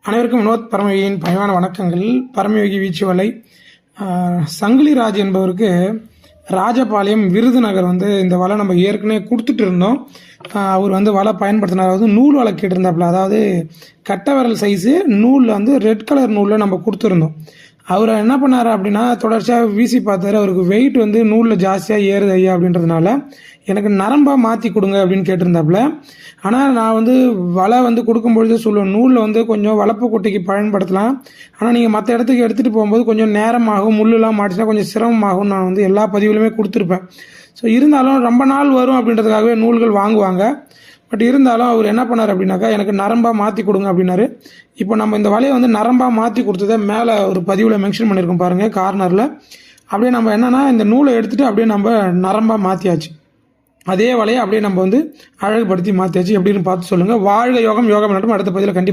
அனைவருக்கும் வினோத் பரமயோகியின் பணிவான வணக்கங்கள். பரமயோகி வீச்சு வலை சங்கிலி ராஜ் என்பவருக்கு ராஜபாளையம் விருதுநகர் இந்த வலை நம்ம ஏற்கனவே கொடுத்துட்டு இருந்தோம். அவர் வலை பயன்படுத்தினார். அதாவது நூல் வலை கேட்டிருந்தாப்புல, அதாவது கட்டை விரல் சைஸு நூலில் ரெட் கலர் நூலில் நம்ம கொடுத்துருந்தோம். அவர் என்ன பண்ணார் அப்படின்னா, தொடர்ச்சியாக வீசி பார்த்தாரு. அவருக்கு வெயிட் நூலில் ஜாஸ்தியாக ஏறுது ஐயா அப்படின்றதுனால எனக்கு நரம்பாக மாற்றி கொடுங்க அப்படின்னு கேட்டிருந்தாப்புல. ஆனால் நான் வலை கொடுக்கும்பொழுது சொல்லுவேன், நூலில் கொஞ்சம் வளர்ப்பு குட்டைக்கு பயன்படுத்தலாம், ஆனால் நீங்கள் மற்ற இடத்துக்கு எடுத்துகிட்டு போகும்போது கொஞ்சம் நேரமாகும், முள்ளுலாம் மாட்டிச்சுன்னா கொஞ்சம் சிரமமாகும். நான் எல்லா பதிவுலையுமே கொடுத்துருப்பேன். ஸோ இருந்தாலும் ரொம்ப நாள் வரும் அப்படின்றதுக்காகவே நூல்கள் வாங்குவாங்க. பட் இருந்தாலும் அவர் என்ன பண்ணார் அப்படின்னாக்கா, எனக்கு நரம்பாக மாற்றி கொடுங்க அப்படின்னாரு. இப்போ நம்ம இந்த வலையை நரம்பாக மாற்றி கொடுத்ததை மேலே ஒரு பதிவில் மென்ஷன் பண்ணியிருக்கோம் பாருங்கள், கார்னரில். அப்படியே நம்ம என்னென்னா இந்த நூலை எடுத்துகிட்டு அப்படியே நம்ம நரம்பாக மாற்றியாச்சு. அதே வலையை அப்படியே நம்ம அழகுபடுத்தி மாற்றியாச்சு. எப்படின்னு பார்த்து சொல்லுங்கள். வாழ்க யோகம், யோகம் நடக்கும். அடுத்த பதிவில் கண்டிப்பாக